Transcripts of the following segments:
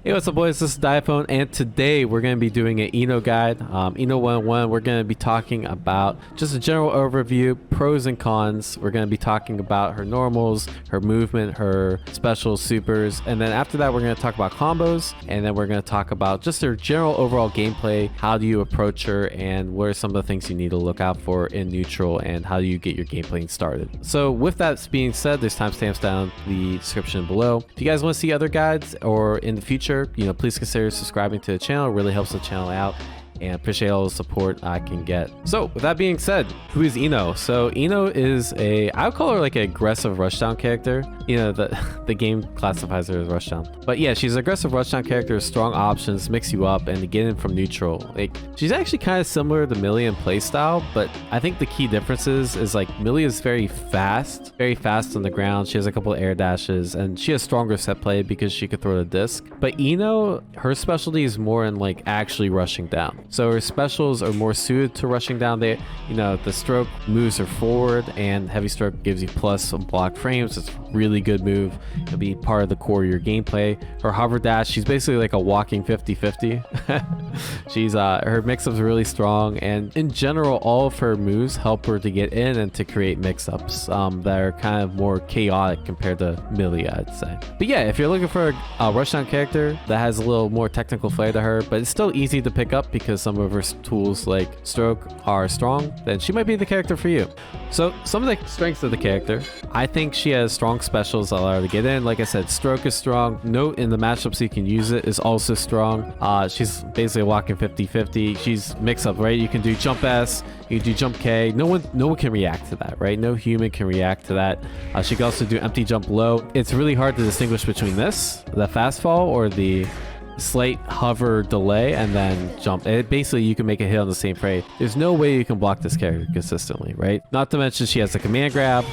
Hey, what's up, boys? This is Diaphone, and today we're going to be doing an Ino guide. Ino 101, we're going to be talking about just a general overview, pros and cons. We're going to be talking about her normals, her movement, her specials, supers, and then after that, we're going to talk about combos, and then we're going to talk about just her general overall gameplay. How do you approach her, and what are some of the things you need to look out for in neutral, and how do you get your gameplay started? So with that being said, there's timestamps down in the description below. If you guys want to see other guides or in the future, please consider subscribing to the channel. It really helps the channel out, and appreciate all the support I can get. So with that being said, who is Ino? So Ino is I would call her like an aggressive rushdown character. The game classifies her as rushdown, but yeah, she's an aggressive rushdown character, strong options, mix you up, and to get in from neutral. Like, she's actually kind of similar to Millie in playstyle, but I think the key differences is like Millie is very fast on the ground. She has a couple of air dashes, and she has stronger set play because she could throw the disc. But Ino, her specialty is more in like actually rushing down. So her specials are more suited to rushing down. The stroke moves her forward, and heavy stroke gives you plus some block frames. It's a really good move. It'll be part of the core of your gameplay. Her hover dash, she's basically like a walking 50-50. She's her mix-ups are really strong, and in general, all of her moves help her to get in and to create mix-ups that are kind of more chaotic compared to Millie, I'd say. But yeah, if you're looking for a rushdown character that has a little more technical flair to her, but it's still easy to pick up because some of her tools like stroke are strong, then she might be the character for you. So some of the strengths of the character, I think she has strong specials that allow her to get in. Like I said, stroke is strong. Note in the matchups you can use it is also strong. She's basically a walking 50-50. She's mix up, right? You can do jump S, you can do jump K. No one can react to that, right? No human can react to that. She can also do empty jump low. It's really hard to distinguish between this, the fast fall, or the slight hover delay and then jump. Basically, you can make a hit on the same frame. There's no way you can block this character consistently, right? Not to mention she has a command grab.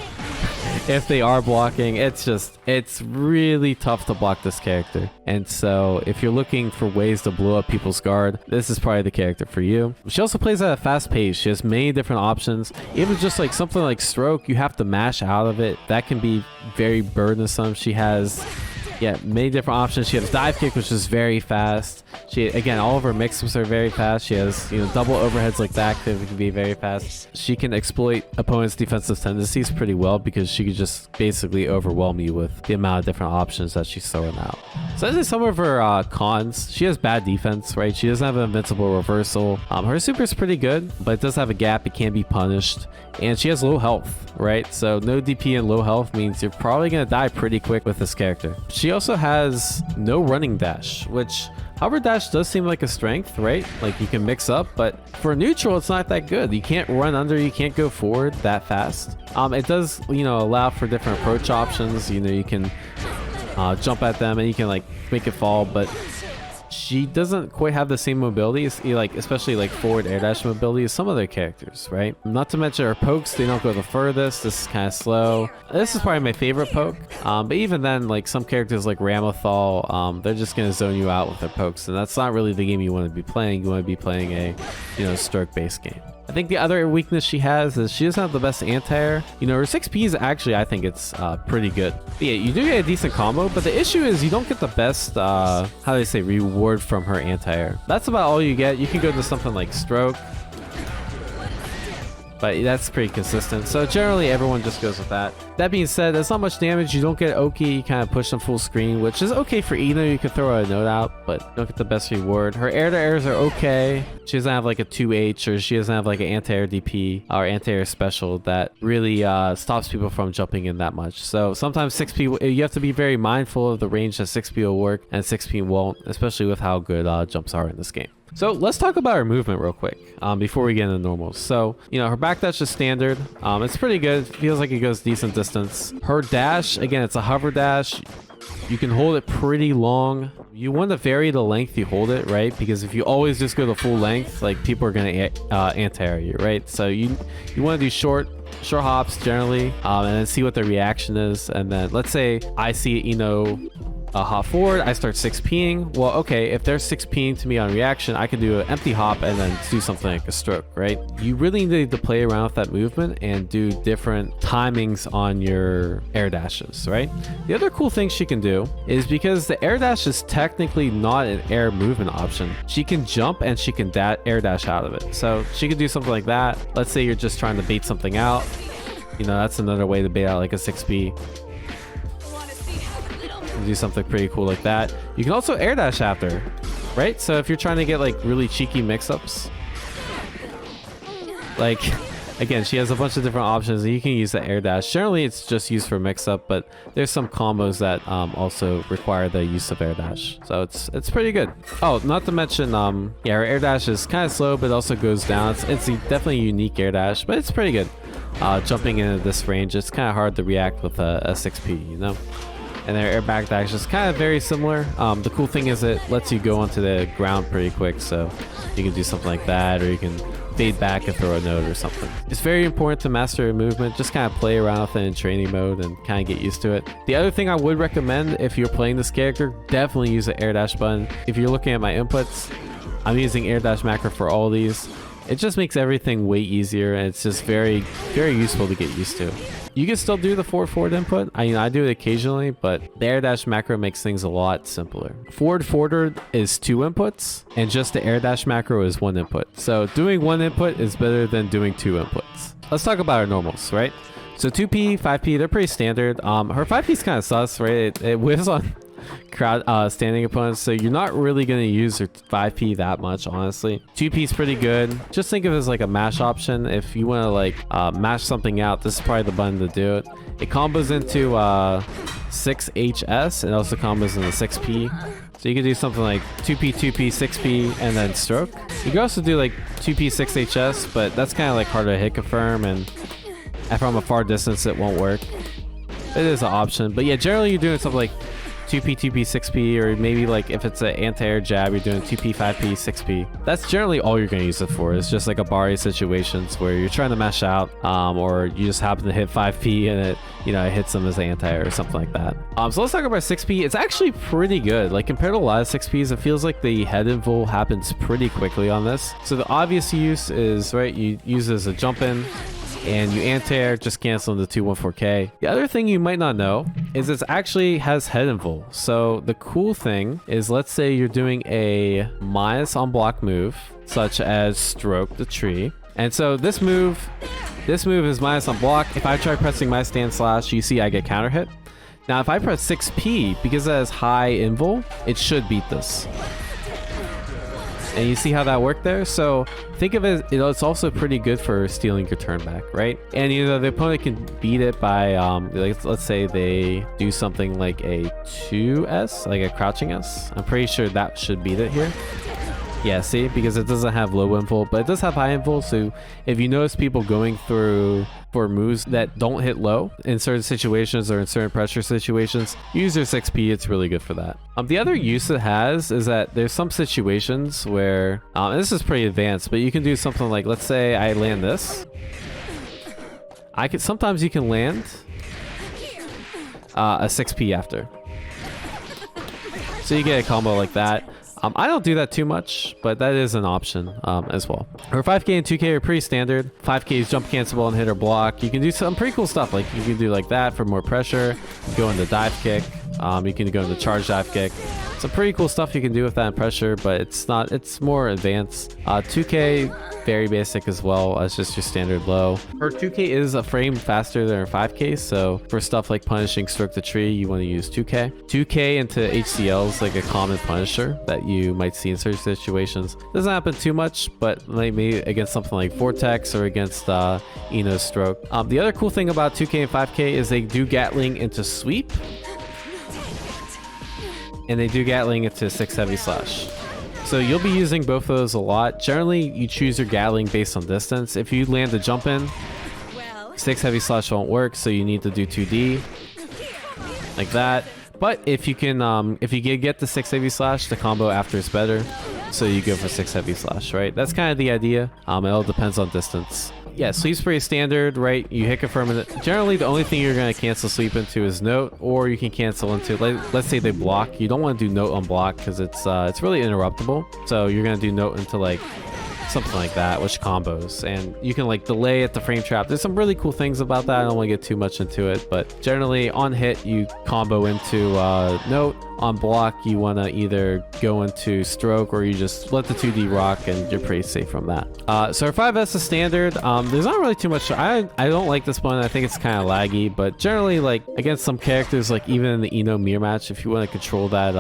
If they are blocking, it's really tough to block this character. And so if you're looking for ways to blow up people's guard, this is probably the character for you. She also plays at a fast pace. She has many different options. Even just like something like stroke, you have to mash out of it. That can be very burdensome. She has many different options. She has dive kick, which is very fast. Again, all of her mix-ups are very fast. She has double overheads like that that can be very fast. She can exploit opponents' defensive tendencies pretty well because she can just basically overwhelm you with the amount of different options that she's throwing out. So those are some of her cons. She has bad defense, right? She doesn't have an invincible reversal. Her super is pretty good, but it does have a gap. It can be punished, and she has low health, right? So no DP and low health means you're probably gonna die pretty quick with this character. She also has no running dash, which hover dash does seem like a strength, right? Like you can mix up, but for neutral, it's not that good. You can't run under, you can't go forward that fast. It does, allow for different approach options. You can jump at them and you can like make it fall, but she doesn't quite have the same mobility, especially like forward air dash mobility as some other characters, right? Not to mention her pokes, they don't go the furthest. This is kind of slow. This is probably my favorite poke, but even then, like some characters like Ramathal, they're just gonna zone you out with their pokes, and that's not really the game you want to be playing. You want to be playing a stroke-based game. I think the other weakness she has is she doesn't have the best anti-air. Her 6P is actually, I think it's pretty good. But yeah, you do get a decent combo, but the issue is you don't get the best, how do they say, reward from her anti-air. That's about all you get. You can go to something like stroke, but that's pretty consistent. So generally everyone just goes with that. That being said, that's not much damage. You don't get Oki. You kind of push them full screen, which is okay for Ino. You can throw a note out, but you don't get the best reward. Her air-to-airs are okay. She doesn't have like a 2H, or she doesn't have like an anti-air DP or anti-air special that really stops people from jumping in that much. So sometimes 6P, you have to be very mindful of the range that 6P will work and 6P won't, especially with how good jumps are in this game. So let's talk about her movement real quick before we get into normals. So, her backdash is standard. It's pretty good. It feels like it goes decent distance. Her dash, again, it's a hover dash. You can hold it pretty long. You want to vary the length you hold it, right? Because if you always just go the full length, like people are going to anti-air you, right? So you want to do short hops generally, and then see what the reaction is. And then let's say I see hop forward, I start 6P'ing. Well, okay, if they're 6P'ing to me on reaction, I can do an empty hop and then do something like a stroke, right? You really need to play around with that movement and do different timings on your air dashes, right? The other cool thing she can do is, because the air dash is technically not an air movement option, she can jump and she can air dash out of it. So she could do something like that. Let's say you're just trying to bait something out. You know, that's another way to bait out like a 6P. Do something pretty cool like that. You can also air dash after, right? So if you're trying to get like really cheeky mix-ups, like, again, she has a bunch of different options and you can use the air dash. Generally it's just used for mix-up, but there's some combos that also require the use of air dash, so it's pretty good. Oh, not to mention yeah, her air dash is kind of slow but also goes down. It's definitely a unique air dash, but it's pretty good. Jumping into this range, it's kind of hard to react with a 6P, you know. And their air back dash is kind of very similar. The cool thing is it lets you go onto the ground pretty quick, so you can do something like that, or you can fade back and throw a node or something. It's very important to master a movement. Just kind of play around with it in training mode and kind of get used to it. The other thing I would recommend if you're playing this character, definitely use the air dash button. If you're looking at my inputs, I'm using air dash macro for all these. It just makes everything way easier, and it's just very, very useful to get used to. You can still do the forward input. I mean, I do it occasionally, but the air dash macro makes things a lot simpler. Forward is 2 inputs, and just the air dash macro is 1 input. So doing 1 input is better than doing 2 inputs. Let's talk about our normals, right? So 2P, 5P, they're pretty standard. Her 5P is kind of sus, right? It whiffs on standing opponents, so you're not really going to use her 5P that much, honestly. 2P is pretty good. Just think of it as like a mash option. If you want to like mash something out, this is probably the button to do it. It combos into 6HS and also combos into 6P. So you can do something like 2P, 2P, 6P, and then stroke. You can also do like 2P, 6HS, but that's kind of like harder to hit confirm, and from a far distance it won't work. It is an option, but yeah, generally you're doing something like 2P, 2P, 6P, or maybe like if it's an anti-air jab, you're doing 2P, 5P, 6P. That's generally all you're going to use it for. It's just like a Bari situations where you're trying to mash out, or you just happen to hit 5P and it, you know, it hits them as anti-air or something like that. So let's talk about 6P. It's actually pretty good. Like compared to a lot of 6Ps, it feels like the head invul happens pretty quickly on this. So the obvious use is, right, you use it as a jump in, and you anti-air, just cancel into 214K. The other thing you might not know is it actually has head invul. So the cool thing is, let's say you're doing a minus on block move, such as stroke the tree. And so this move is minus on block. If I try pressing my stand slash, you see I get counter hit. Now if I press 6P, because it has high invul, it should beat this. And you see how that worked there? So think of it, you know, it's also pretty good for stealing your turn back, right? And you know, the opponent can beat it by, like, let's say they do something like a 2S, like a crouching S. I'm pretty sure that should beat it here. Yeah, see, because it doesn't have low invul, but it does have high invul. So if you notice people going through for moves that don't hit low in certain situations or in certain pressure situations, use your 6P. It's really good for that. The other use it has is that there's some situations where, and this is pretty advanced, but you can do something like, let's say I land this. Sometimes you can land a 6P after. So you get a combo like that. I don't do that too much, but that is an option as well. Her 5K and 2K are pretty standard. 5K is jump cancelable and hit or block. You can do some pretty cool stuff. Like you can do like that for more pressure. You go into dive kick. You can go into charge dive kick. Some pretty cool stuff you can do with that in pressure, but it's more advanced. 2K, very basic as well as just your standard low. Her 2K is a frame faster than her 5K, so for stuff like punishing stroke the tree, you want to use 2K. 2K into HCL is like a common punisher that you might see in certain situations. Doesn't happen too much, but maybe against something like Vortex or against Eno's stroke. The other cool thing about 2K and 5K is they do Gatling into sweep. And they do Gatling into 6 heavy slash. So you'll be using both of those a lot. Generally, you choose your Gatling based on distance. If you land a jump in, 6 heavy slash won't work, so you need to do 2D. Like that. But if you can, if you get the 6 heavy slash, the combo after is better. So you go for 6 heavy slash, right? That's kind of the idea. It all depends on distance. yeah, sleep's pretty standard, right? You hit confirm, and generally the only thing you're going to cancel sleep into is note, or you can cancel into, let's say they block. You don't want to do note on block because it's really interruptible. So you're going to do note into like something like that, which combos, and you can like delay at the frame trap. There's some really cool things about that. I don't want to get too much into it, but generally on hit you combo into note. On block you want to either go into stroke, or you just let the 2D rock and you're pretty safe from that. So our 5S is standard. There's not really too much. I don't like this one. I think it's kind of laggy, but generally like against some characters, like even in the mirror match, if you want to control that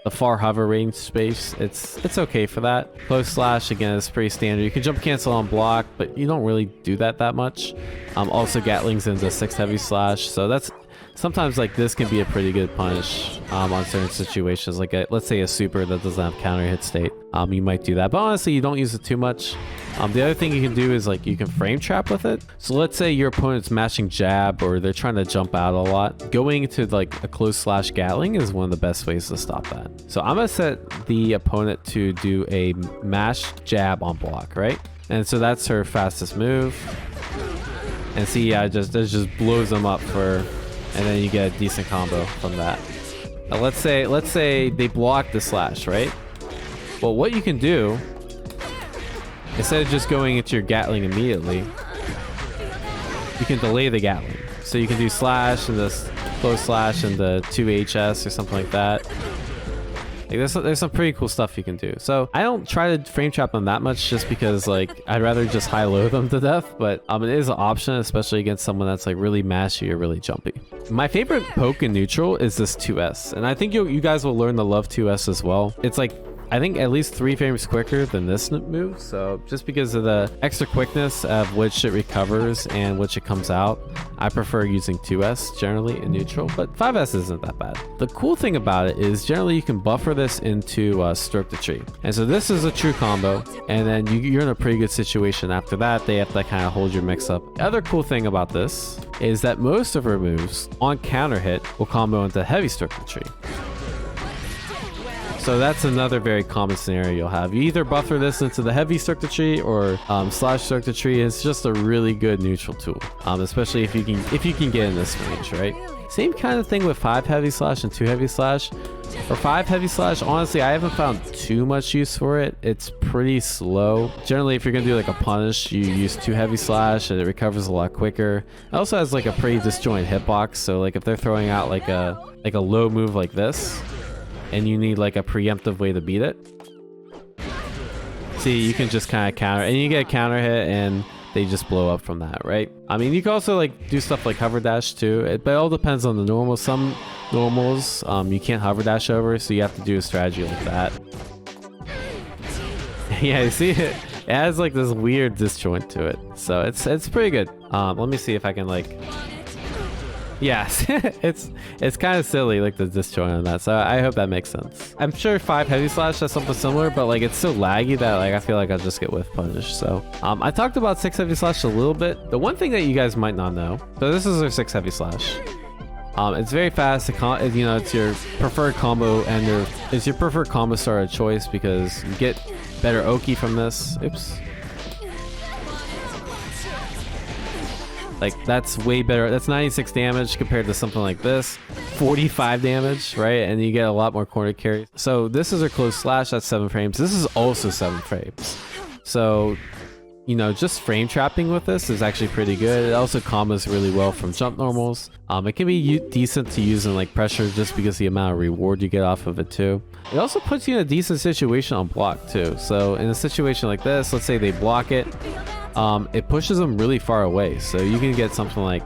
the far hover range space, it's okay for that. Close slash again is pretty standard. You can jump cancel on block, but you don't really do that much. Also Gatling's into 6 heavy slash, so that's sometimes like this can be a pretty good punish on certain situations, like let's say a super that doesn't have counter hit state. You might do that, but honestly you don't use it too much. The other thing you can do is like you can frame trap with it. So let's say your opponent's mashing jab, or they're trying to jump out a lot. Going into like a close slash Gatling is one of the best ways to stop that. So I'm gonna set the opponent to do a mash jab on block, right? And so that's her fastest move. And see, yeah, it just blows them up for, and then you get a decent combo from that. Now let's say they block the slash, right? Well, what you can do, instead of just going into your Gatling immediately, you can delay the Gatling. So you can do slash and this close slash and the 2HS or something like that. Like there's some pretty cool stuff you can do. So I don't try to frame trap them that much, just because like I'd rather just high-low them to death, but it is an option, especially against someone that's like really mashy or really jumpy. My favorite poke in neutral is this 2S, and I think you guys will learn to love 2S as well. It's like, I think at least 3 frames quicker than this move, so just because of the extra quickness of which it recovers and which it comes out, I prefer using 2S generally in neutral, but 5S isn't that bad. The cool thing about it is generally you can buffer this into stroke the tree, and so this is a true combo, and then you're in a pretty good situation after that. They have to kind of hold your mix up. The other cool thing about this is that most of her moves on counter hit will combo into heavy stroke the tree. So that's another very common scenario you'll have. You either buffer this into the heavy circuitry or slash circuitry. It's just a really good neutral tool, especially if you can get in this range, right? Same kind of thing with 5 heavy slash and 2 heavy slash. For 5 heavy slash, honestly, I haven't found too much use for it. It's pretty slow. Generally, if you're gonna do like a punish, you use 2 heavy slash and it recovers a lot quicker. It also has like a pretty disjointed hitbox, so like if they're throwing out like a low move like this, and you need like a preemptive way to beat it, see, you can just kind of counter, and you get a counter hit and they just blow up from that, right? You can also like do stuff like hover dash too, but it all depends on the normal. Some normals you can't hover dash over, so you have to do a strategy like that. Yeah, you see it has like this weird disjoint to it, so it's pretty good. Let me see if I can like, yes, it's kind of silly, like the disjoint on that, so I hope that makes sense. I'm sure 5 heavy slash does something similar, but like it's so laggy that like I feel like I'll just get whiff punish. So I talked about 6 heavy slash a little bit. The one thing that you guys might not know, so this is our 6 heavy slash. It's very fast. You know, it's your preferred combo, and it's your preferred combo starter of choice because you get better Oki from this. Oops. Like that's way better. That's 96 damage compared to something like this, 45 damage, right? And you get a lot more corner carry. So this is a close slash. That's 7 frames. This is also 7 frames. So, you know, just frame trapping with this is actually pretty good. It also combos really well from jump normals. It can be decent to use in like pressure just because the amount of reward you get off of it too. It also puts you in a decent situation on block too. So in a situation like this, let's say they block it. It pushes them really far away, so you can get something like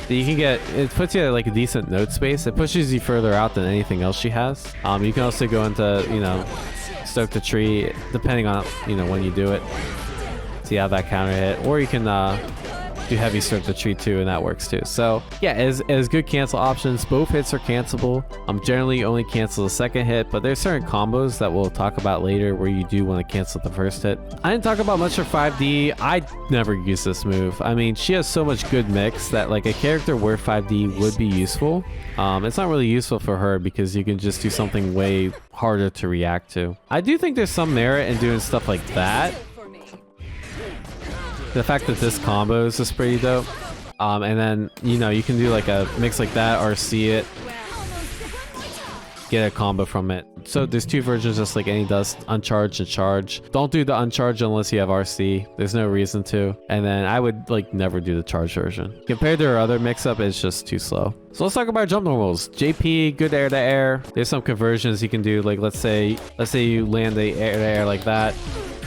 it puts you at like a decent node space. It pushes you further out than anything else she has. You can also go into, you know, stoke the tree depending on, you know, when you do it. See how that counter hit, or you can do heavy start the tree too, and that works too. So yeah, as good cancel options. Both hits are cancelable. Generally only cancel the second hit, but there's certain combos that we'll talk about later where you do want to cancel the first hit. I didn't talk about much for 5D. I never use this move. I mean, she has so much good mix that like a character where 5D would be useful. It's not really useful for her because you can just do something way harder to react to. I do think there's some merit in doing stuff like that. The fact that this combos is pretty dope. And then, you know, you can do like a mix like that, RC it, get a combo from it. So there's two versions, just like any does, uncharged and charge. Don't do the uncharged unless you have RC. There's no reason to. And then I would like never do the charge version. Compared to her other mix-up, it's just too slow. So let's talk about jump normals. JP, good air to air. There's some conversions you can do. Like let's say you land the air to air like that.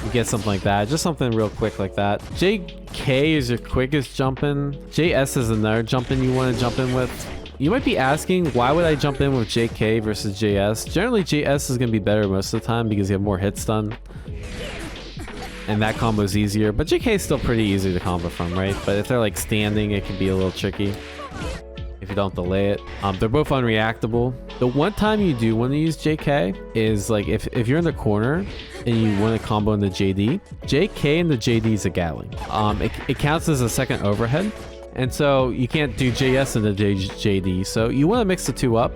You get something like that, just something real quick like that. JK is your quickest jump in. JS is another jump in you want to jump in with. You might be asking, why would I jump in with JK versus JS? Generally, JS is going to be better most of the time because you have more hits done. And that combo is easier, but JK is still pretty easy to combo from, right? But if they're like standing, it can be a little tricky if you don't delay it. They're both unreactable. The one time you do want to use JK is like if you're in the corner and you want to combo in the JD. JK and the JD is a Gatling. It counts as a second overhead. And so you can't do JS in the JD. So you want to mix the two up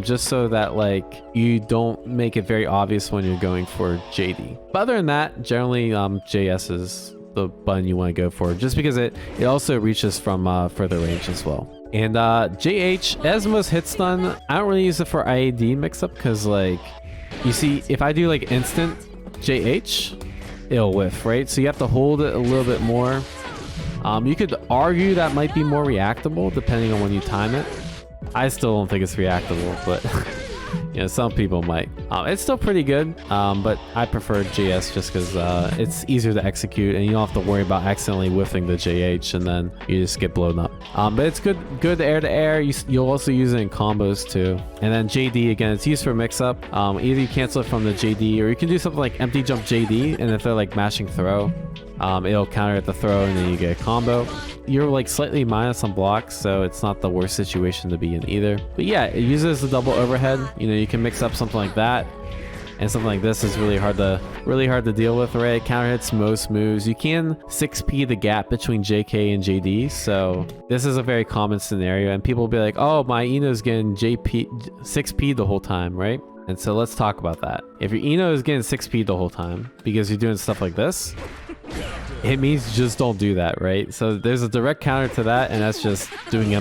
just so that like you don't make it very obvious when you're going for JD. But other than that, generally JS is the button you want to go for just because it also reaches from further range as well. And JH, as most hit stun, I don't really use it for IAD mix-up because like, you see, if I do like instant JH, it'll whiff, right? So you have to hold it a little bit more. You could argue that might be more reactable depending on when you time it. I still don't think it's reactable, but you know, some people might. It's still pretty good, but I prefer JS just because it's easier to execute and you don't have to worry about accidentally whiffing the JH and then you just get blown up. But it's good air to air. You'll also use it in combos too. And then JD, again, it's used for mix up. Either you cancel it from the JD or you can do something like empty jump JD, and if they're like mashing throw, it'll counter at the throw and then you get a combo. You're like slightly minus on blocks, so it's not the worst situation to be in either. But yeah, it uses the double overhead. You know, you can mix up something like that, and something like this is really hard to deal with, right? It counter hits most moves. You can 6p the gap between JK and JD, so this is a very common scenario, and people will be like, oh, my Eno's getting 6p the whole time, right? And so let's talk about that. If your Eno is getting 6p the whole time because you're doing stuff like this, it means just don't do that, right? So there's a direct counter to that, and that's just doing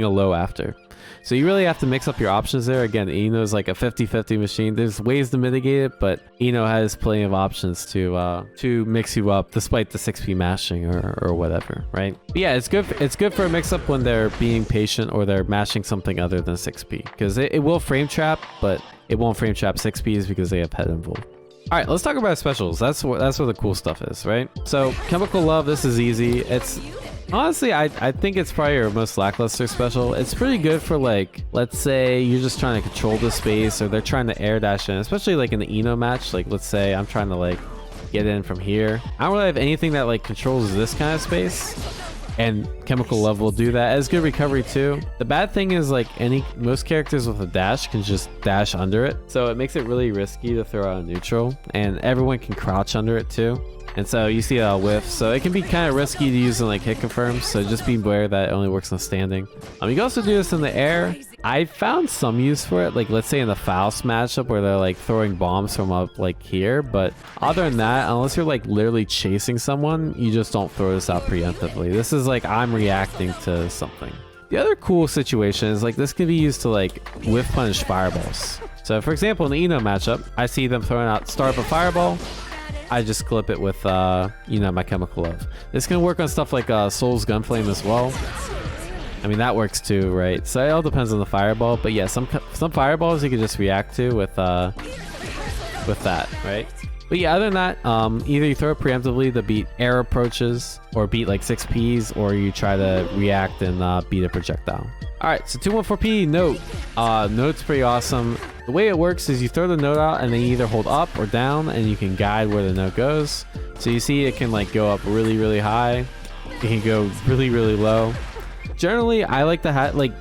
a low after. So you really have to mix up your options there. Again, Eno is like a 50-50 machine. There's ways to mitigate it, but Eno has plenty of options to mix you up despite the 6p mashing or whatever, right? But yeah, it's good for a mix up when they're being patient or they're mashing something other than 6p, because it will frame trap, but it won't frame trap 6p's because they have head involved. All right, let's talk about specials. That's where the cool stuff is, right? So Chemical Love, this is easy. It's honestly, I think it's probably your most lackluster special. It's pretty good for like, let's say you're just trying to control the space or they're trying to air dash in, especially like in the Eno match. Like let's say I'm trying to like get in from here. I don't really have anything that like controls this kind of space. And Chemical Love will do that. As good recovery too. The bad thing is like most characters with a dash can just dash under it. So it makes it really risky to throw out a neutral, and everyone can crouch under it too. And so you see a whiff. So it can be kind of risky to use in like hit confirms. So just be aware that it only works on standing. You can also do this in the air. I found some use for it, like let's say in the Faust matchup where they're like throwing bombs from up like here, but other than that, unless you're like literally chasing someone, you just don't throw this out preemptively. This is like I'm reacting to something. The other cool situation is like this can be used to like whiff punish fireballs. So for example, in the Eno matchup, I see them throwing out start up a fireball. I just clip it with you know, my Chemical Love. This can work on stuff like Soul's Gunflame as well. I mean, that works too, right? So it all depends on the fireball, but yeah, some fireballs you can just react to with that, right? But yeah, other than that, either you throw it preemptively to beat air approaches or beat like 6Ps, or you try to react and beat a projectile. All right, so 214P note. Note's pretty awesome. The way it works is you throw the note out and then you either hold up or down and you can guide where the note goes. So you see it can like go up really, really high It can go really, really low. Generally, I like to have, like,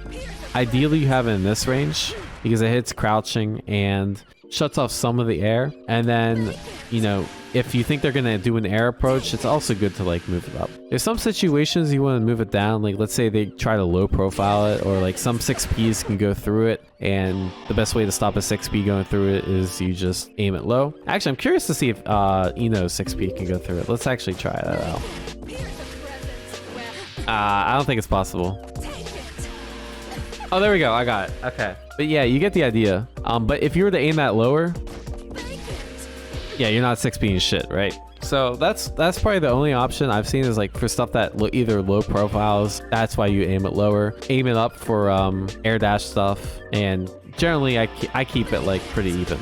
ideally you have it in this range because it hits crouching and shuts off some of the air. And then, you know, if you think they're gonna do an air approach, it's also good to like move it up. There's some situations you want to move it down, like let's say they try to low profile it, or like some 6Ps can go through it, and the best way to stop a 6P going through it is you just aim it low. Actually, I'm curious to see if Eno's 6P can go through it. Let's actually try that out. I don't think it's possible. Oh, there we go. I got it. Okay. But yeah, you get the idea. But if you were to aim that lower, yeah, you're not 6Ping shit, right? So that's probably the only option I've seen is like for stuff that either low profiles. That's why you aim it lower. Aim it up for air dash stuff, and generally I keep it like pretty even.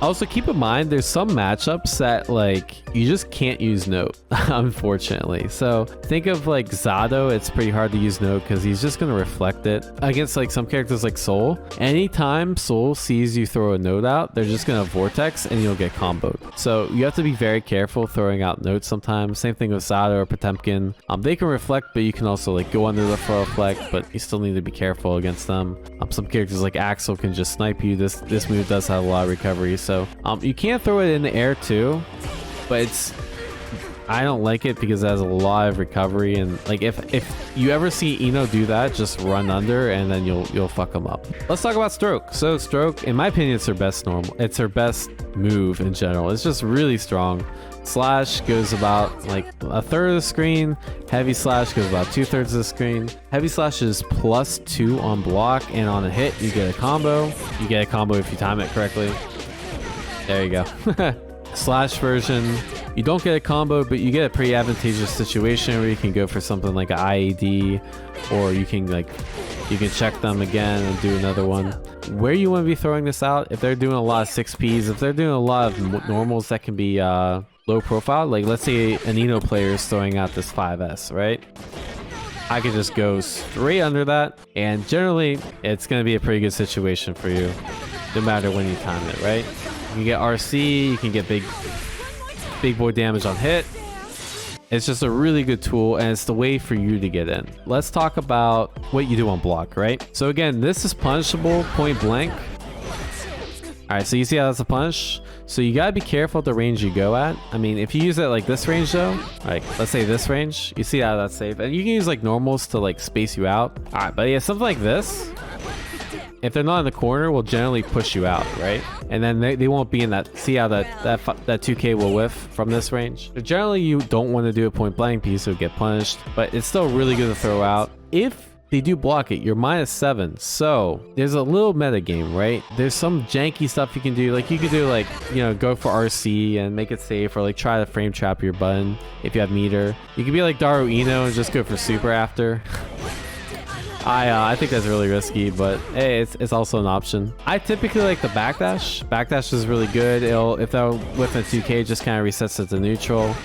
Also, keep in mind, there's some matchups that like you just can't use Note, unfortunately. So think of like Zato. It's pretty hard to use Note because he's just going to reflect it. Against like some characters like Soul, anytime Soul sees you throw a Note out, they're just going to Vortex and you'll get comboed. So you have to be very careful throwing out Notes sometimes. Same thing with Zato or Potemkin. They can reflect, but you can also like go under the for reflect, but you still need to be careful against them. Some characters like Axel can just snipe you. This move does have a lot of recovery. So you can throw it in the air too, but I don't like it because it has a lot of recovery, and like if you ever see Eno do that, just run under and then you'll fuck them up. Let's talk about Stroke. So Stroke, in my opinion, it's her best move in general. It's just really strong. Slash goes about like a third of the screen. Heavy Slash goes about 2/3 of the screen. Heavy Slash is +2 on block, and on a hit you get a combo. You get a combo if you time it correctly. There you go. Slash version, you don't get a combo, but you get a pretty advantageous situation where you can go for something like an IAD, or you can check them again and do another one. Where you want to be throwing this out, if they're doing a lot of 6Ps, if they're doing a lot of normals that can be low profile, like let's say an Eno player is throwing out this 5S, right? I could just go straight under that, and generally it's going to be a pretty good situation for you, no matter when you time it, right? You can get RC, you can get big boy damage on hit. It's just a really good tool, and it's the way for you to get in. Let's talk about what you do on block, right? So again, this is punishable point blank. All right, so you see how that's a punish? So you gotta be careful at the range you go at. I mean, if you use it like this range though, like let's say this range, you see how that's safe. And you can use like normals to like space you out. All right, but yeah, something like this, if they're not in the corner, will generally push you out, right? And then they won't be in that. See how that 2K will whiff from this range? So generally, you don't want to do a point blank piece, so get punished, but it's still really good to throw out. If they do block it, you're -7. So there's a little meta game, right? There's some janky stuff you can do. Like you could do like, you know, go for RC and make it safe, or like try to frame trap your button if you have meter. You could be like Daru Eno and just go for super after. I think that's really risky, but hey, it's also an option. I typically like the backdash. Backdash is really good. If they're with a 2K, just kind of resets it to neutral,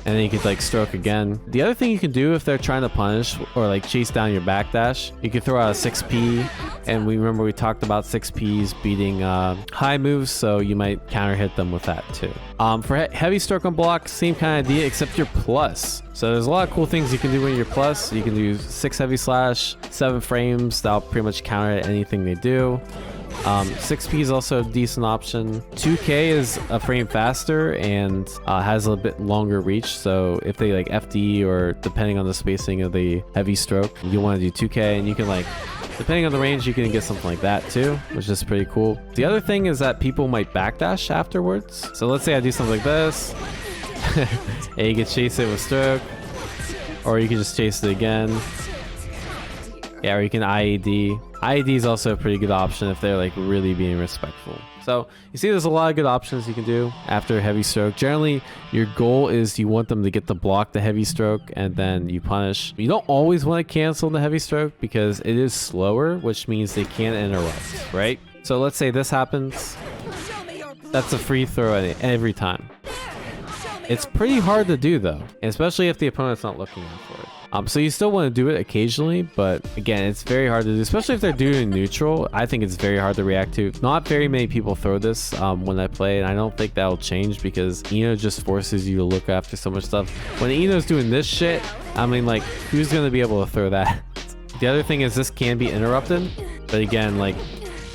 and then you could like stroke again. The other thing you can do if they're trying to punish or like chase down your backdash, you can throw out a 6P, and we talked about 6Ps beating high moves, so you might counter hit them with that too. For heavy stroke on block, same kind of idea, except you're plus. So there's a lot of cool things you can do when you're plus. You can do 6 heavy slash, 7 frames. That'll pretty much counter anything they do. 6P is also a decent option. 2K is a frame faster and has a bit longer reach. So if they like FD, or depending on the spacing of the heavy stroke, you want to do 2K, and you can like, depending on the range, you can get something like that too, which is pretty cool. The other thing is that people might backdash afterwards. So let's say I do something like this. And you can chase it with stroke, or you can just chase it again. Yeah, or you can IAD. IAD is also a pretty good option if they're like really being respectful. So you see there's a lot of good options you can do after heavy stroke. Generally, your goal is you want them to get the block the heavy stroke, and then you punish. You don't always want to cancel the heavy stroke because it is slower, which means they can't interrupt, right? So let's say this happens. That's a free throw every time. It's pretty hard to do though, especially if the opponent's not looking out for it. So you still want to do it occasionally, but again, it's very hard to do, especially if they're doing neutral. I think it's very hard to react to. Not very many people throw this when I play, and I don't think that'll change because Eno just forces you to look after so much stuff. When Eno's doing this shit, I mean, like, who's gonna be able to throw that? The other thing is this can be interrupted, but again, like,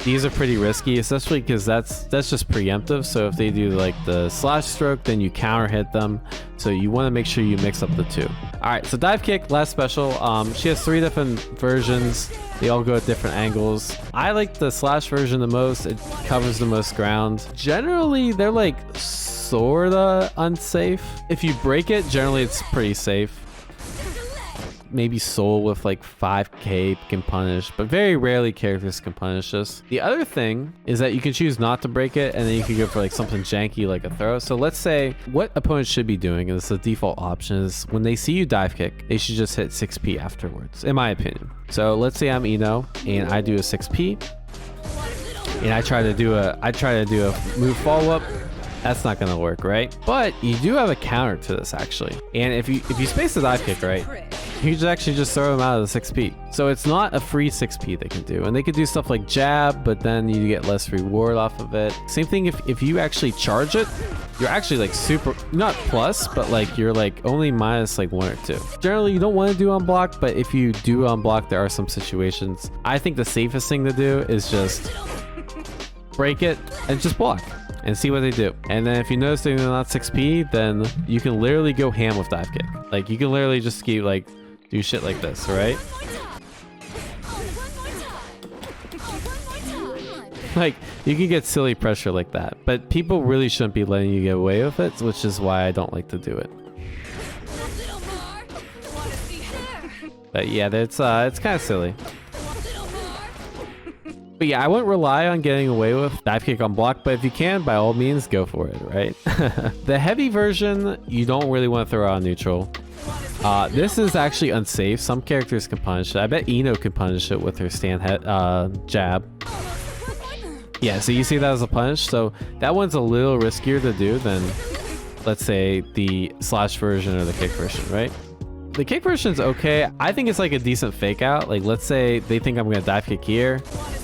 these are pretty risky, especially because that's just preemptive. So if they do like the slash stroke, then you counter hit them. So you want to make sure you mix up the two. All right, so dive kick, last special. She has 3 different versions. They all go at different angles. I like the slash version the most. It covers the most ground. Generally, they're like sorta unsafe. If you break it, generally it's pretty safe. Maybe Soul with like 5k can punish, but very rarely characters can punish this. The other thing is that you can choose not to break it, and then you can go for like something janky like a throw. So let's say what opponents should be doing, and this is the default option, is when they see you dive kick, they should just hit 6p afterwards, in my opinion. So let's say I'm Eno and I do a 6p, and I try to do a move follow up. That's not gonna work, right? But you do have a counter to this actually, and if you space the dive kick right, you can actually just throw them out of the 6p. So it's not a free 6p they can do. And they could do stuff like jab, but then you get less reward off of it. Same thing if you actually charge it, you're actually like super, not plus, but like you're like only minus like 1 or 2. Generally, you don't want to do unblock, but if you do unblock, there are some situations. I think the safest thing to do is just break it and just block and see what they do. And then if you notice they're not 6p, then you can literally go ham with dive kick. Like you can literally just keep like, do shit like this, right? Like, you can get silly pressure like that, but people really shouldn't be letting you get away with it, which is why I don't like to do it. But yeah, it's kind of silly. But yeah, I wouldn't rely on getting away with dive kick on block, but if you can, by all means, go for it, right? The heavy version, you don't really want to throw out neutral. This is actually unsafe. Some characters can punish it. I bet Eno can punish it with her stand head jab. Yeah, so you see that as a punish. So that one's a little riskier to do than, let's say, the slash version or the kick version, right? The kick version's okay. I think it's like a decent fake out. Like, let's say they think I'm gonna dive kick here.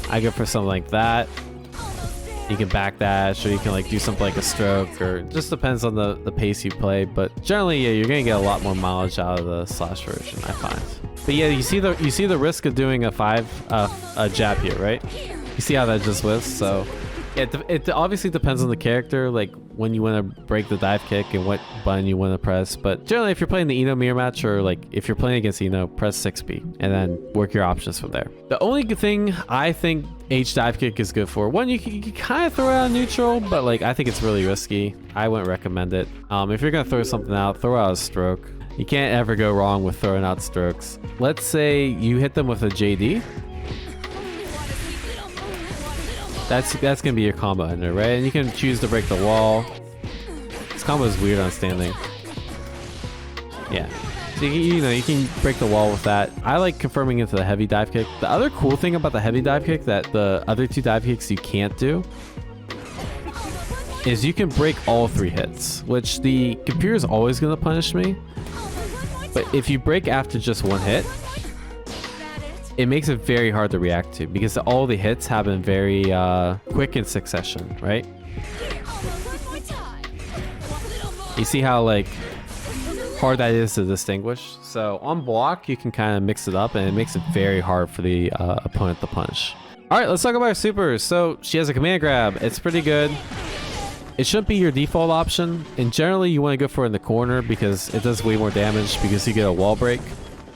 I go for something like that. You can backdash, or you can like do something like a stroke, or it just depends on the pace you play. But generally, yeah, you're gonna get a lot more mileage out of the slash version, I find. But yeah, you see the risk of doing a jab here, right? You see how that just whiffs. So it obviously depends on the character, like when you want to break the dive kick and what button you want to press. But generally, if you're playing the Eno mirror match, or like if you're playing against Eno, press 6p and then work your options from there. The only good thing I think H dive kick is good for, one, you can kind of throw it out neutral, but like I think it's really risky. I wouldn't recommend it. If you're gonna throw something out, throw out a stroke. You can't ever go wrong with throwing out strokes. Let's say you hit them with a JD. That's gonna be your combo ender, right? And you can choose to break the wall. This combo is weird on standing. Yeah. So you can break the wall with that. I like confirming into the heavy dive kick. The other cool thing about the heavy dive kick that the other 2 dive kicks you can't do is you can break all 3 hits, which the computer is always going to punish me. But if you break after just 1 hit, it makes it very hard to react to because all the hits happen very quick in succession, right? You see how like hard that is to distinguish. So on block, you can kind of mix it up, and it makes it very hard for the opponent to punish. All right, let's talk about her supers. So she has a command grab. It's pretty good. It shouldn't be your default option, and generally you want to go for it in the corner because it does way more damage because you get a wall break.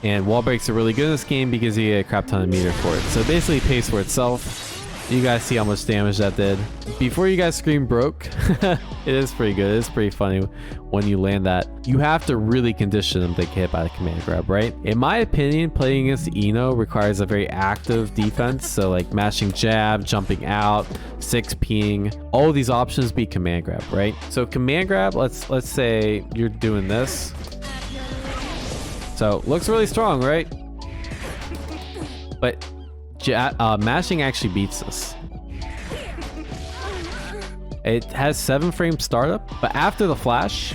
And wall breaks are really good in this game because you get a crap ton of meter for it. So it basically pays for itself. You guys see how much damage that did. Before you guys scream broke, it is pretty good. It's pretty funny when you land that. You have to really condition them to get hit by the command grab, right? In my opinion, playing against Eno requires a very active defense. So like mashing jab, jumping out, 6ping, all of these options beat command grab, right? So command grab, let's say you're doing this. So looks really strong, right? But mashing actually beats this. It has 7 frame startup, but after the flash,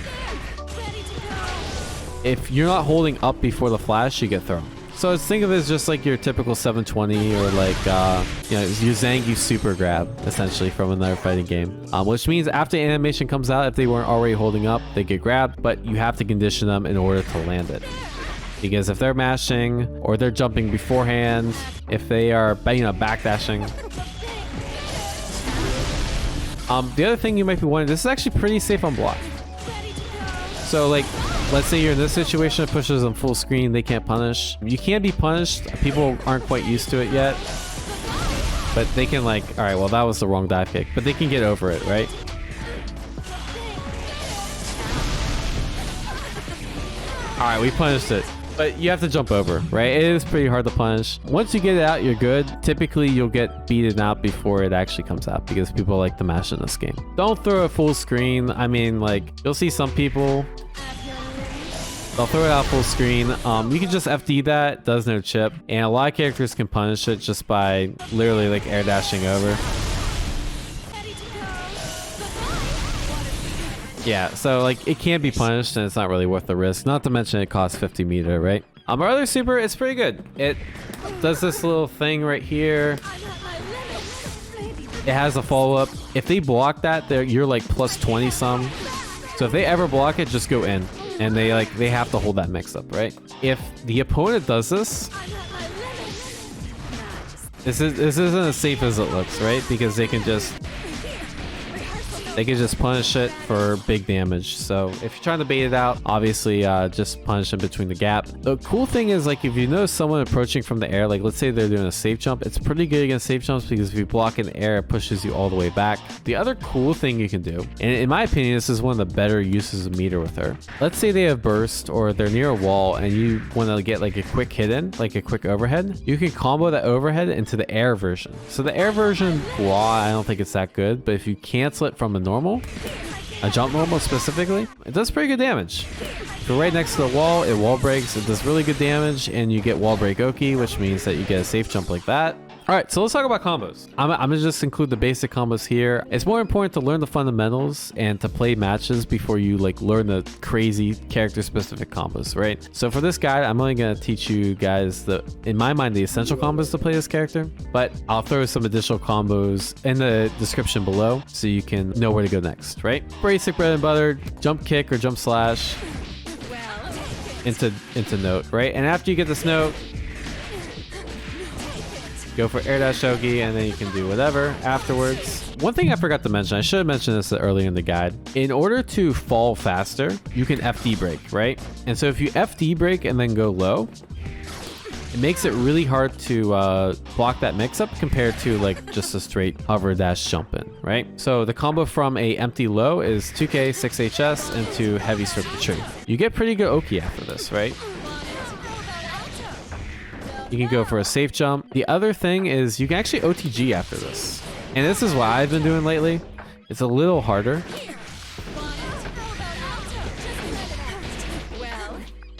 if you're not holding up before the flash, you get thrown. So think of it as just like your typical 720 or like, your Zangief super grab, essentially, from another fighting game. Which means after the animation comes out, if they weren't already holding up, they get grabbed, but you have to condition them in order to land it. Because if they're mashing or they're jumping beforehand, if they are, backdashing. The other thing you might be wondering, this is actually pretty safe on block. So like, let's say you're in this situation, it pushes them full screen, they can't punish. You can be punished, people aren't quite used to it yet. But they can like, all right, well that was the wrong dive kick, but they can get over it, right? All right, we punished it. But you have to jump over, right? It is pretty hard to punish. Once you get it out, you're good. Typically, you'll get beaten out before it actually comes out because people like to mash in this game. Don't throw a full screen. I mean, like, you'll see some people, they'll throw it out full screen. You can just FD that, does no chip. And a lot of characters can punish it just by literally like air dashing over. Yeah, so like it can be punished and it's not really worth the risk. Not to mention it costs 50 meter, right? Our other super, it's pretty good. It does this little thing right here. It has a follow-up. If they block that, you're like plus 20 some. So if they ever block it, just go in. And they have to hold that mix up, right? If the opponent does this isn't as safe as it looks, right? Because they can just punish it for big damage. So if you're trying to bait it out, obviously just punish them between the gap. The cool thing is, like, if you notice someone approaching from the air, like let's say they're doing a safe jump, it's pretty good against safe jumps because if you block in the air, it pushes you all the way back. The other cool thing you can do, and in my opinion, this is one of the better uses of meter with her. Let's say they have burst or they're near a wall and you want to get like a quick hit in, like a quick overhead. You can combo that overhead into the air version. So the air version, well, I don't think it's that good, but if you cancel it from a jump normal specifically, it does pretty good damage. If you're right next to the wall, it wall breaks, it does really good damage, and you get wall break Oki, which means that you get a safe jump like that. All right, so let's talk about combos. I'm gonna just include the basic combos here. It's more important to learn the fundamentals and to play matches before you like learn the crazy character specific combos, right? So for this guide, I'm only gonna teach you guys in my mind, the essential combos to play this character, but I'll throw some additional combos in the description below so you can know where to go next, right? Basic bread and butter, jump kick or jump slash into note, right? And after you get this note, go for air dash shogi, and then you can do whatever afterwards. One thing I forgot to mention, I should have mentioned this earlier in the guide. In order to fall faster, you can FD break, right? And so if you FD break and then go low, it makes it really hard to block that mix-up compared to like just a straight hover dash jump in, right? So the combo from a empty low is 2K, 6HS into heavy stroke the tree. You get pretty good Oki after this, right? You can go for a safe jump. The other thing is you can actually OTG after this. And this is what I've been doing lately. It's a little harder.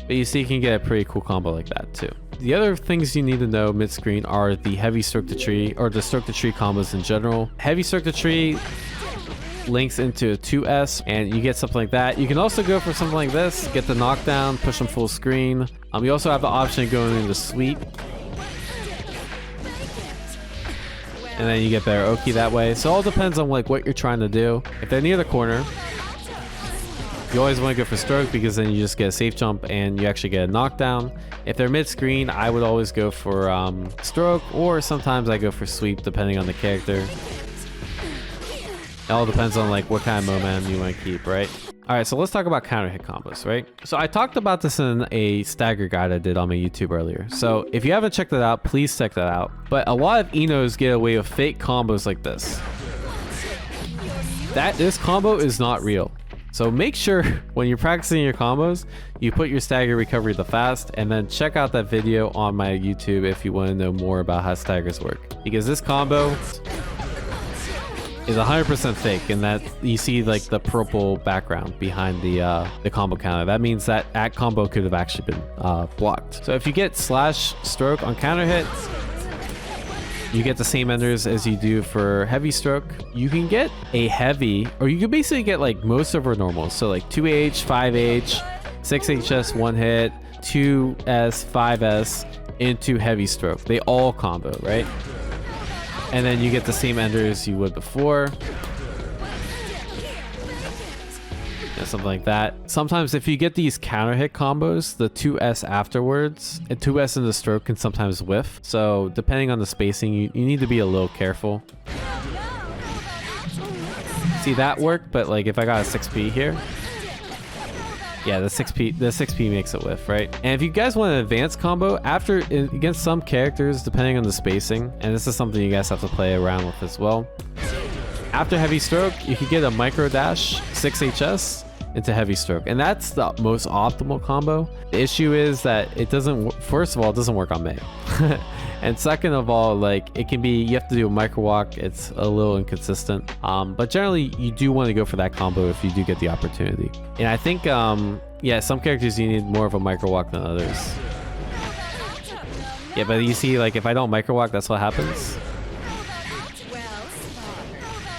But you see you can get a pretty cool combo like that too. The other things you need to know mid-screen are the heavy stroke the tree or the stroke the tree combos in general. Heavy stroke the tree links into a 2S and you get something like that. You can also go for something like this, get the knockdown, push them full screen. You also have the option of going into sweep. And then you get better Oki that way. So it all depends on like what you're trying to do. If they're near the corner, you always want to go for stroke because then you just get a safe jump and you actually get a knockdown. If they're mid-screen, I would always go for stroke, or sometimes I go for sweep depending on the character. It all depends on like what kind of momentum you want to keep, right? All right, so let's talk about counter hit combos, right? So I talked about this in a stagger guide I did on my YouTube earlier. So if you haven't checked that out, please check that out. But a lot of Enos get away with fake combos like this. This combo is not real. So make sure when you're practicing your combos, you put your stagger recovery to fast, and then check out that video on my YouTube if you want to know more about how staggers work. Because this combo is 100% fake, and that you see like the purple background behind the combo counter. That means that combo could have actually been blocked. So if you get slash stroke on counter hit, you get the same enders as you do for heavy stroke. You can get a heavy, or you can basically get like most of our normals. So like 2H, 5H, 6 HS one hit, 2S, 5S into heavy stroke. They all combo, right? And then you get the same enders you would before. Something like that. Sometimes if you get these counter hit combos, the 2S afterwards and 2S in the stroke can sometimes whiff. So depending on the spacing, you need to be a little careful. See, that worked, but like if I got a 6P here, yeah, the 6P makes it whiff, right? And if you guys want an advanced combo against some characters, depending on the spacing, and this is something you guys have to play around with as well. After heavy stroke, you can get a micro dash 6 HS into heavy stroke, and that's the most optimal combo. The issue is that it doesn't, first of all, it doesn't work on Meg. And second of all, like it can be, you have to do a micro walk. It's a little inconsistent, but generally you do want to go for that combo if you do get the opportunity. And I think yeah, some characters you need more of a micro walk than others. Yeah, but you see, like if I don't micro walk, that's what happens.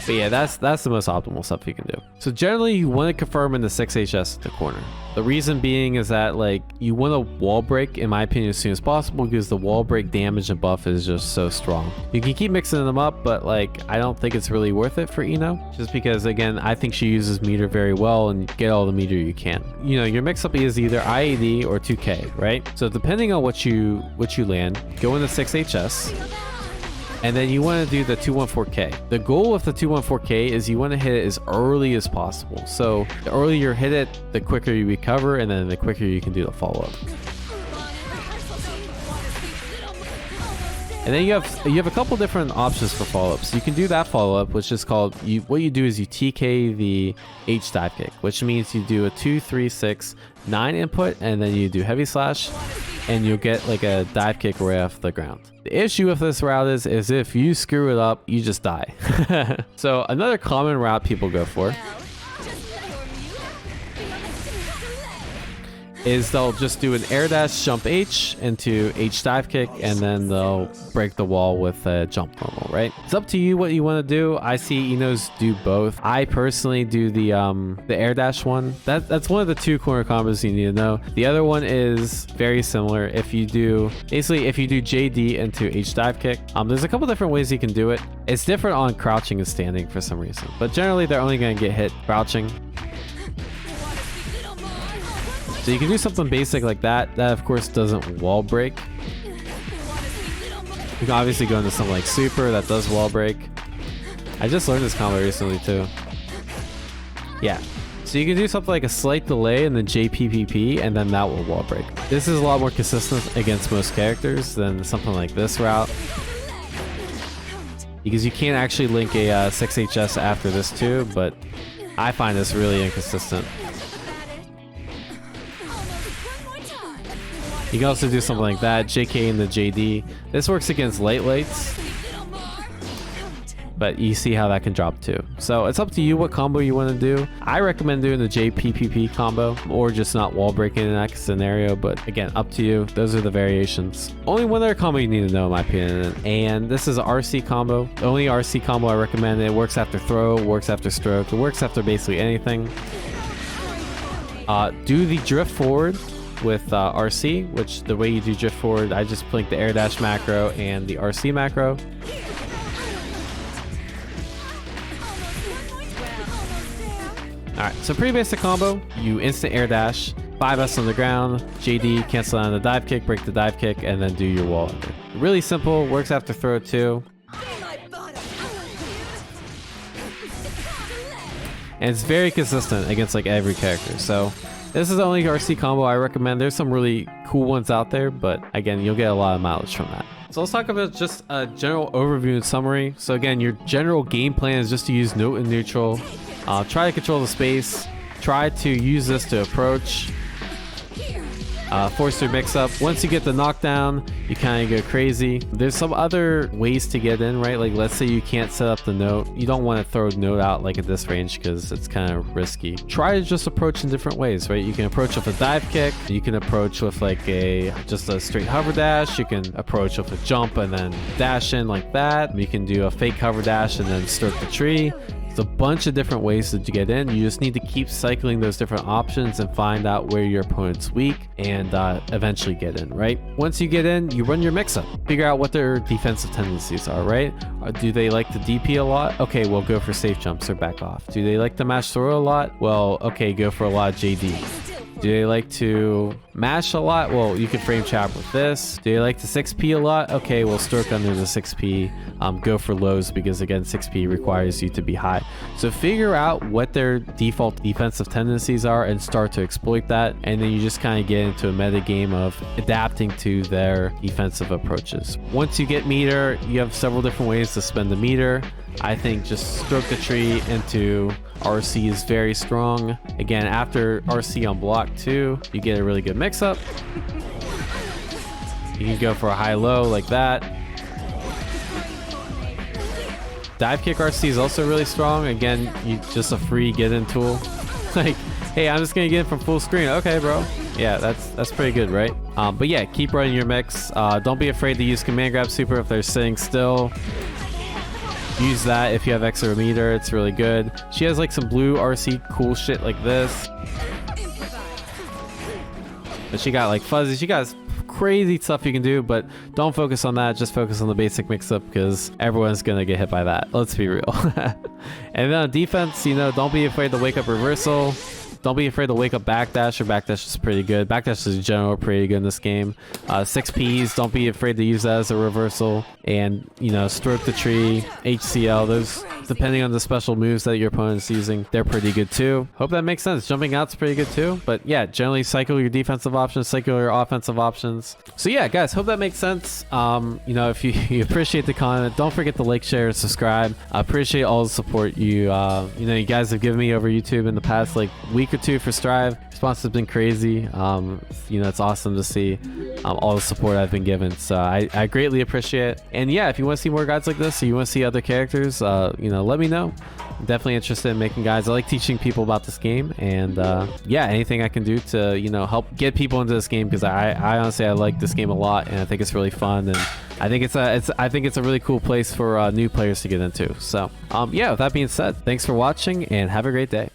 But yeah, that's the most optimal stuff you can do. So generally you want to confirm in the 6 HS in the corner. The reason being is that like you want to wall break, in my opinion, as soon as possible, because the wall break damage and buff is just so strong. You can keep mixing them up, but like I don't think it's really worth it for Ino, just because again I think she uses meter very well and get all the meter you can. You know, your mix up is either IAD or 2K, right? So depending on what you land, go into 6 HS. And then you want to do the 214K. The goal with the 214K is you want to hit it as early as possible. So the earlier you hit it, the quicker you recover, and then the quicker you can do the follow-up. And then you have a couple different options for follow-ups. You can do that follow-up, which is called, what you do is you TK the H dive kick, which means you do a 2, 3, 6, 9 input, and then you do heavy slash, and you'll get like a dive kick right off the ground. The issue with this route is if you screw it up, you just die. So another common route people go for is they'll just do an air dash jump H into H dive kick, and then they'll break the wall with a jump normal, right? It's up to you what you want to do. I see Inos do both. I personally do the air dash one. That's one of the two corner combos you need to know. The other one is very similar. If you do JD into H dive kick, there's a couple different ways you can do it. It's different on crouching and standing for some reason, but generally they're only going to get hit crouching. So you can do something basic like that. That of course doesn't wall break. You can obviously go into something like super that does wall break. I just learned this combo recently too. Yeah. So you can do something like a slight delay and then JPPP, and then that will wall break. This is a lot more consistent against most characters than something like this route, because you can't actually link a 6 HS after this too, but I find this really inconsistent. You can also do something like that, JK in the JD. This works against lights, but you see how that can drop too. So it's up to you what combo you want to do. I recommend doing the JPPP combo, or just not wall breaking in that scenario, but again, up to you. Those are the variations. Only one other combo you need to know in my opinion, and this is an RC combo. The only RC combo I recommend. It works after throw, works after stroke, it works after basically anything. Do the drift forward with RC, which the way you do drift forward, I just blink the air dash macro and the RC macro. Alright, so pretty basic combo. You instant air dash, 5S on the ground, JD, cancel out on the dive kick, break the dive kick, and then do your wall under. Really simple, works after throw too. And it's very consistent against like every character. So this is the only RC combo I recommend. There's some really cool ones out there, but again, you'll get a lot of mileage from that. So let's talk about just a general overview and summary. So again, your general game plan is just to use note and neutral. Try to control the space. Try to use this to approach. Force your mix up. Once you get the knockdown, you kind of go crazy. There's some other ways to get in, right? Like let's say you can't set up the note. You don't want to throw a note out like at this range because it's kind of risky. Try to just approach in different ways, right? You can approach with a dive kick. You can approach with like just a straight hover dash. You can approach with a jump and then dash in like that. You can do a fake hover dash and then stroke the tree. There's a bunch of different ways to get in. You just need to keep cycling those different options and find out where your opponent's weak and eventually get in, right? Once you get in, you run your mix-up. Figure out what their defensive tendencies are, right? Do they like to DP a lot? Okay, well, go for safe jumps or back off. Do they like to mash throw a lot? Well, okay, go for a lot of JD. Do they like to mash a lot? Well, you can frame trap with this. Do they like to 6p a lot? Okay, well, stroke under the 6p. Go for lows because, again, 6p requires you to be high. So figure out what their default defensive tendencies are and start to exploit that. And then you just kind of get into a meta game of adapting to their defensive approaches. Once you get meter, you have several different ways to spend the meter. I think just stroke the tree into RC is very strong. Again, after RC on block 2, you get a really good mix-up. You can go for a high-low like that. Dive kick RC is also really strong. Again, just a free get-in tool. Like, hey, I'm just gonna get in from full screen. Okay, bro. Yeah, that's pretty good, right? But yeah, keep running your mix. Don't be afraid to use command grab super if they're sitting still. Use that if you have extra meter. It's really good. She has like some blue RC cool shit like this. But she got like fuzzy. She got crazy stuff you can do, but don't focus on that. Just focus on the basic mix-up because everyone's gonna get hit by that. Let's be real. And then on defense, you know, don't be afraid to wake up reversal. Don't be afraid to wake up backdash, or backdash is pretty good. Backdash is in general pretty good in this game. 6Ps, don't be afraid to use that as a reversal. And, you know, stroke the tree, HCL, those, depending on the special moves that your opponent's using, they're pretty good too. Hope that makes sense. Jumping out's pretty good too. But yeah, generally cycle your defensive options, cycle your offensive options. So yeah, guys, hope that makes sense. You know, if you appreciate the content, don't forget to like, share, and subscribe. I appreciate all the support you know, you guys have given me over YouTube in the past like week or two for Strive. Response has been crazy. You know, it's awesome to see all the support I've been given. So I greatly appreciate it. And yeah, if you want to see more guides like this, or you want to see other characters, you know, let me know. I'm definitely interested in making guides. I like teaching people about this game, and yeah, anything I can do to, you know, help get people into this game, because I honestly I like this game a lot, and I think it's really fun, and I think it's a really cool place for new players to get into. So yeah, with that being said, thanks for watching and have a great day.